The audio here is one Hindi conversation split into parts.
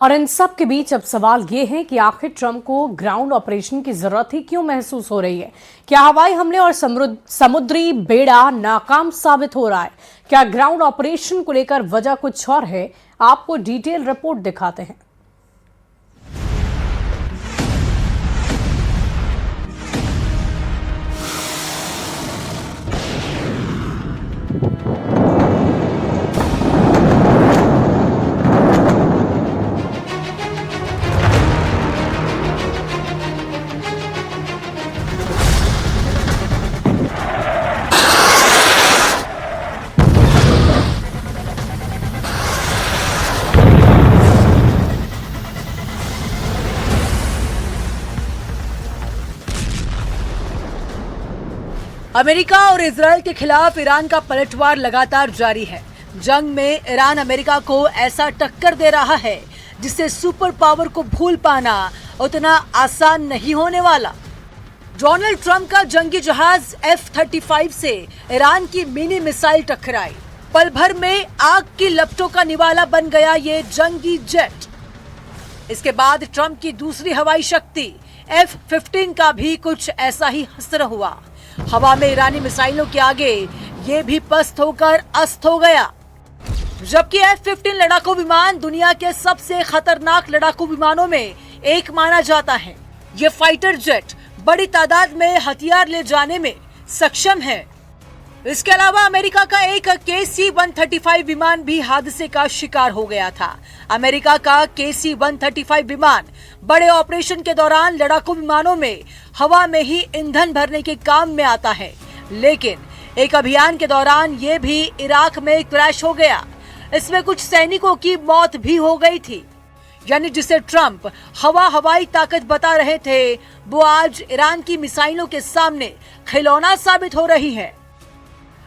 और इन सब के बीच अब सवाल ये है कि आखिर ट्रंप को ग्राउंड ऑपरेशन की जरूरत ही क्यों महसूस हो रही है। क्या हवाई हमले और समुद्री बेड़ा नाकाम साबित हो रहा है? क्या ग्राउंड ऑपरेशन को लेकर वजह कुछ और है? आपको डिटेल रिपोर्ट दिखाते हैं। अमेरिका और इजरायल के खिलाफ ईरान का पलटवार लगातार जारी है। जंग में ईरान अमेरिका को ऐसा टक्कर दे रहा है जिससे सुपर पावर को भूल पाना उतना आसान नहीं होने वाला। डोनाल्ड ट्रंप का जंगी जहाज F-35 से ईरान की मिनी मिसाइल टकराई। पल भर में आग की लपटों का निवाला बन गया ये जंगी जेट। इसके बाद ट्रंप की दूसरी हवाई शक्ति F-15 का भी कुछ ऐसा ही असर हुआ। हवा में ईरानी मिसाइलों के आगे ये भी पस्त होकर अस्त हो गया। जबकि F-15 लड़ाकू विमान दुनिया के सबसे खतरनाक लड़ाकू विमानों में एक माना जाता है। ये फाइटर जेट बड़ी तादाद में हथियार ले जाने में सक्षम है। इसके अलावा अमेरिका का एक KC-135 विमान भी हादसे का शिकार हो गया था। अमेरिका का KC-135 विमान बड़े ऑपरेशन के दौरान लड़ाकू विमानों में हवा में ही ईंधन भरने के काम में आता है, लेकिन एक अभियान के दौरान ये भी इराक में क्रैश हो गया। इसमें कुछ सैनिकों की मौत भी हो गई थी। यानी जिसे ट्रंप हवाई ताकत बता रहे थे, वो आज ईरान की मिसाइलों के सामने खिलौना साबित हो रही है।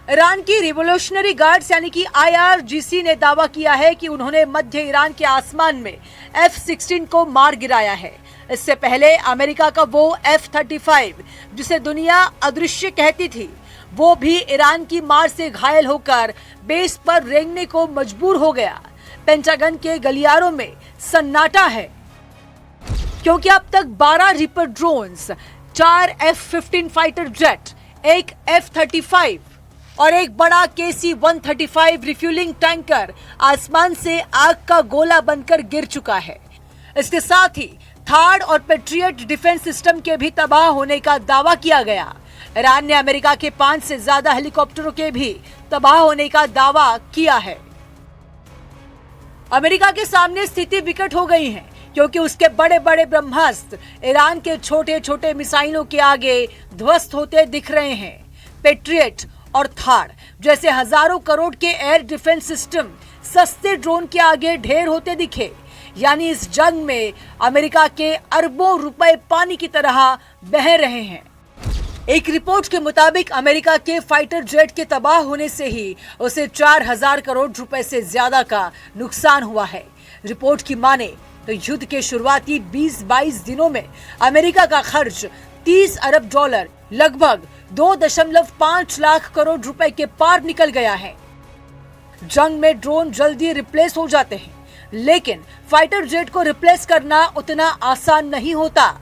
ईरान की रिवोल्यूशनरी गार्ड्स यानी कि IRGC ने दावा किया है कि उन्होंने मध्य ईरान के आसमान में F-16 को मार गिराया है। इससे पहले अमेरिका का वो F-35 जिसे दुनिया अदृश्य कहती थी, वो भी ईरान की मार से घायल होकर बेस पर रेंगने को मजबूर हो गया। पेंटागन के गलियारों में सन्नाटा है क्योंकि अब तक 12 ripper drones, 4 F-15 fighter jet, एक F-35 और एक बड़ा KC-135 रिफ्यूलिंग टैंकर आसमान से आग का गोला बनकर गिर चुका है। इसके साथ ही थार्ड और पेट्रियट डिफेंस सिस्टम के भी तबाह होने का दावा किया गया। ईरान ने अमेरिका के 5 से ज्यादा हेलीकॉप्टरों के भी तबाह होने का दावा किया है। अमेरिका के सामने स्थिति विकट हो गई है क्योंकि उसके बड़े बड़े ब्रह्मास्त्र ईरान के छोटे छोटे मिसाइलों के आगे ध्वस्त होते दिख रहे हैं। पेट्रियट और थार्ड जैसे हजारों करोड़ के एयर डिफेंस सिस्टम सस्ते ड्रोन के आगे ढेर होते दिखे। यानी इस जंग में अमेरिका के अरबों रुपए पानी की तरह बह रहे हैं। एक रिपोर्ट के मुताबिक अमेरिका के फाइटर जेट के तबाह होने से ही उसे 4000 करोड़ रुपए से ज्यादा का नुकसान हुआ है। रिपोर्ट की माने तो युद्ध के शुरुआती 20-22 दिनों में अमेरिका का खर्च $30 अरब, लगभग 2.5 लाख करोड़ रुपए के पार निकल गया है। जंग में ड्रोन जल्दी रिप्लेस हो जाते हैं, लेकिन फाइटर जेट को रिप्लेस करना उतना आसान नहीं होता।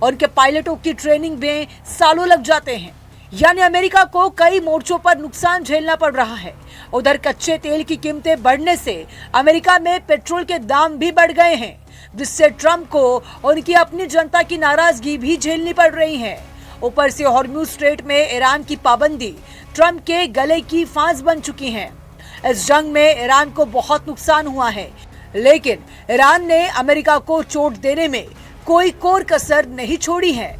उनके पायलटों की ट्रेनिंग में सालों लग जाते हैं। यानी अमेरिका को कई मोर्चों पर नुकसान झेलना पड़ रहा है। उधर कच्चे तेल की कीमतें बढ़ने से अमेरिका में पेट्रोल के दाम भी बढ़ गए हैं, जिससे ट्रंप को उनकी अपनी जनता की नाराजगी भी झेलनी पड़ रही है। ऊपर से हॉर्मुज़ स्ट्रेट में ईरान की पाबंदी ट्रंप के गले की फांस बन चुकी है। इस जंग में ईरान को बहुत नुकसान हुआ है, लेकिन ईरान ने अमेरिका को चोट देने में कोई कोर कसर नहीं छोड़ी है।